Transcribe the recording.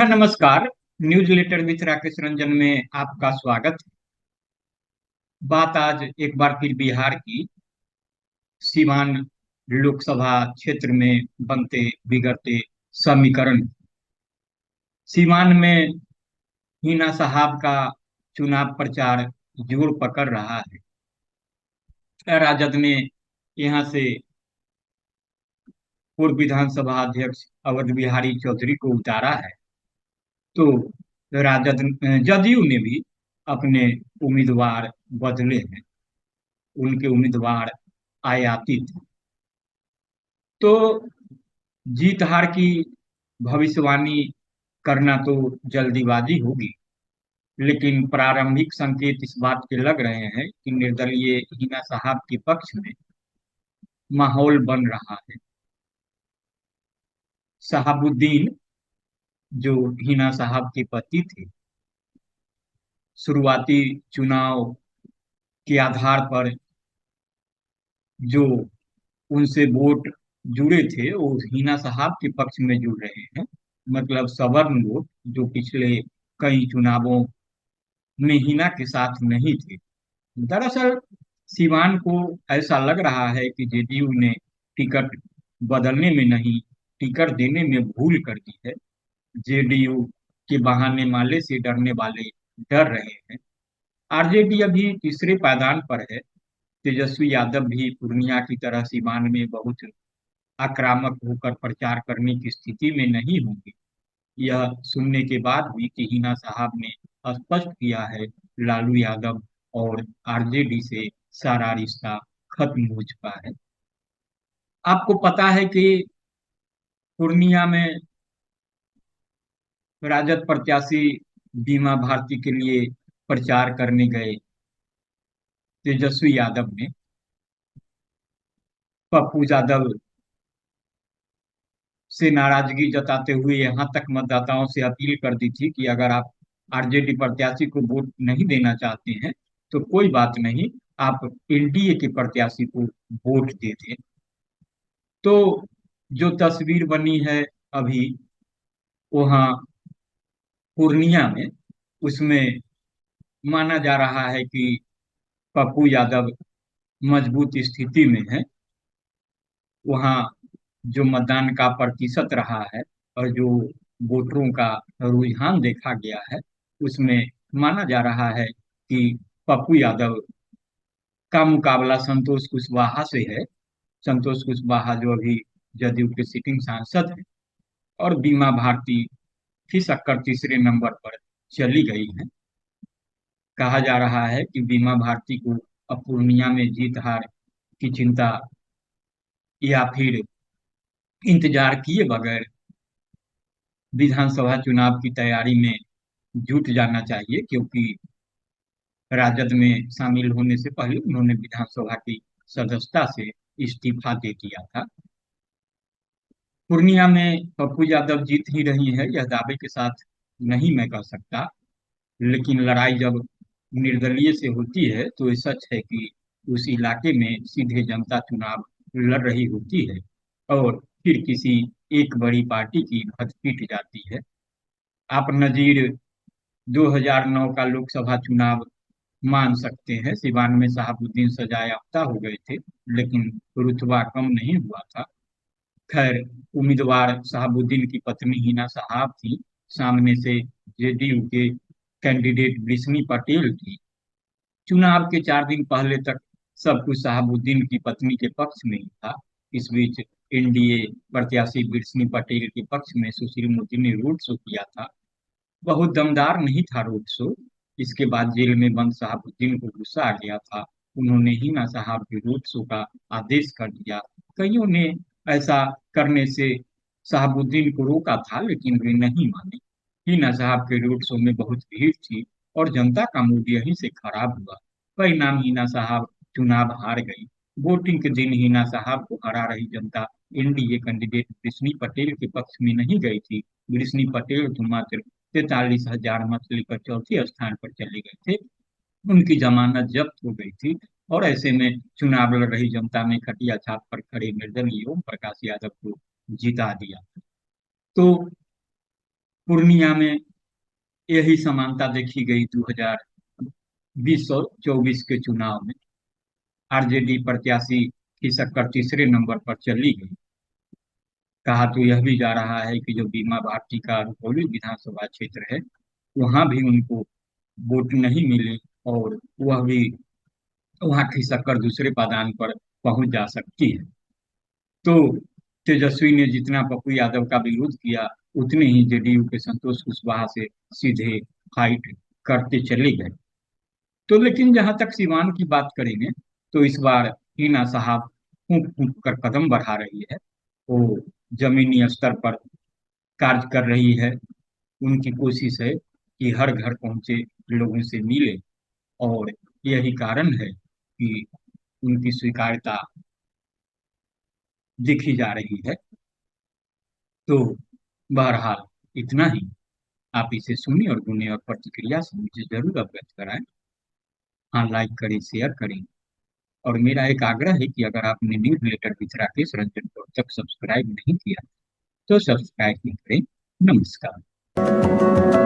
जी हाँ, नमस्कार। Newsletter with Rakesh Ranjan में आपका स्वागत है। बात आज एक बार फिर बिहार की सीवान लोकसभा क्षेत्र में बनते बिगड़ते समीकरण। सीवान में हिना साहब का चुनाव प्रचार जोर पकड़ रहा है। राजद ने यहाँ से पूर्व विधानसभा अध्यक्ष अवध बिहारी चौधरी को उतारा है। तो जदयू ने भी अपने उम्मीदवार बदले हैं। उनके उम्मीदवार आयातित। तो जीत हार की भविष्यवाणी करना तो जल्दीबाजी होगी, लेकिन प्रारंभिक संकेत इस बात के लग रहे हैं कि निर्दलीय हिना साहब के पक्ष में माहौल बन रहा है। शहाबुद्दीन, जो हिना साहब के पति थे, शुरुआती चुनाव के आधार पर जो उनसे वोट जुड़े थे वो हिना साहब के पक्ष में जुड़ रहे हैं। मतलब सवर्ण वोट जो पिछले कई चुनावों में हिना के साथ नहीं थे। दरअसल सीवान को ऐसा लग रहा है कि जेडीयू ने टिकट बदलने में नहीं, टिकट देने में भूल कर दी है। जेडीयू के बहाने माले से डरने वाले डर रहे हैं। आरजेडी अभी तीसरे पायदान पर है। तेजस्वी यादव भी पूर्णिया की तरह सीवान में बहुत आक्रामक होकर प्रचार करने की स्थिति में नहीं होंगे। यह सुनने के बाद भी कि हिना साहब ने स्पष्ट किया है लालू यादव और आरजेडी से सारा रिश्ता खत्म हो चुका है। आपको पता है कि पूर्णिया में राजद प्रत्याशी बीमा भारती के लिए प्रचार करने गए तेजस्वी यादव ने पप्पू यादव से नाराजगी जताते हुए यहाँ तक मतदाताओं से अपील कर दी थी कि अगर आप आरजेडी प्रत्याशी को वोट नहीं देना चाहते हैं तो कोई बात नहीं, आप एनडीए के प्रत्याशी को वोट दे दें। तो जो तस्वीर बनी है अभी वहाँ पूर्णिया में, उसमें माना जा रहा है कि पप्पू यादव मजबूत स्थिति में है। वहाँ जो मतदान का प्रतिशत रहा है और जो वोटरों का रुझान देखा गया है, उसमें माना जा रहा है कि पप्पू यादव का मुकाबला संतोष कुशवाहा से है। संतोष कुशवाहा जो अभी जदयू के सिटिंग सांसद हैं, और बीमा भारती फिसक्कर तीसरे नंबर पर चली गई है। कहा जा रहा है कि बीमा भारती को अब पूर्णिया में जीत हार की चिंता या फिर इंतजार किए बगैर विधानसभा चुनाव की तैयारी में जुट जाना चाहिए, क्योंकि राजद में शामिल होने से पहले उन्होंने विधानसभा की सदस्यता से इस्तीफा दे दिया था। पूर्णिया में पप्पू यादव जीत ही रही है यह दावे के साथ नहीं मैं कह सकता, लेकिन लड़ाई जब निर्दलीय से होती है तो ये सच है कि उस इलाके में सीधे जनता चुनाव लड़ रही होती है और फिर किसी एक बड़ी पार्टी की भत पीट जाती है। आप नजीर 2009 का लोकसभा चुनाव मान सकते हैं। सिवान में शहाबुद्दीन सजा याफ्ता हो गए थे, लेकिन रुतबा कम नहीं हुआ था। खैर, उम्मीदवार शहाबुद्दीन की पत्नी हिना साहब थी। सामने से जेडीयू के कैंडिडेट बिस्नी पटेल थी। चुनाव के 4 दिन पहले तक सब कुछ शहाबुद्दीन की पत्नी के पक्ष में ही था। इस बीच एनडीए प्रत्याशी बिस्नी पटेल के पक्ष में सुशील मोदी ने रोड शो किया था। बहुत दमदार नहीं था रोड शो। इसके बाद जेल में बंद शहाबुद्दीन को गुस्सा आ गया था। उन्होंने हिना साहब के रोड शो का आदेश कर दिया। कईयों ने ऐसा करने से शहाबुद्दीन को रोका था, लेकिन वे नहीं माने। हिना साहब के रोड शो में बहुत भीड़ थी और जनता का मूड यहीं से खराब हुआ। परिणाम हिना साहब चुनाव हार गई। वोटिंग के दिन हिना साहब को हरा रही जनता एनडीए कैंडिडेट बिस्नी पटेल के पक्ष में नहीं गई थी। बिस्नी पटेल तो मात्र 43,000 मत लेकर चौथे स्थान पर चले गए थे। उनकी जमानत जब्त हो गई थी और ऐसे में चुनाव लड़ रही जनता ने खटिया छाप पर खड़े निर्दलीय ओम प्रकाश यादव को जिता दिया। तो पूर्णिया में यही समानता देखी गई 2020 और 24 के चुनाव में। आरजेडी प्रत्याशी की शक्कर तीसरे नंबर पर चली गई। कहा तो यह भी जा रहा है कि जो बीमा भारती का रुपौली विधानसभा क्षेत्र है, वहां भी उनको वोट नहीं मिले, और वह भी, वहां की शक्कर दूसरे पायदान पर पहुंच जा सकती है। तो तेजस्वी ने जितना पप्पू यादव का विरोध किया, उतने ही जेडीयू के संतोष कुशवाहा से सीधे फाइट करते चले गए। तो लेकिन जहां तक सिवान की बात करेंगे, तो इस बार हिना साहब फूंक फूंक कर कदम बढ़ा रही है। वो जमीनी स्तर पर कार्य कर रही है। उनकी कोशिश है कि हर घर पहुंचे, लोगों से मिले, और यही कारण है कि उनकी स्वीकार्यता दिखी जा रही है। तो बहरहाल इतना ही। आप इसे सुनिए और सुनिए और प्रतिक्रिया से मुझे जरूर अवगत कराएं। हाँ, लाइक करें, शेयर करें। और मेरा एक आग्रह है कि अगर आपने newsletter with Rakesh Ranjan को अब तक सब्सक्राइब नहीं किया, तो सब्सक्राइब भी करें। नमस्कार।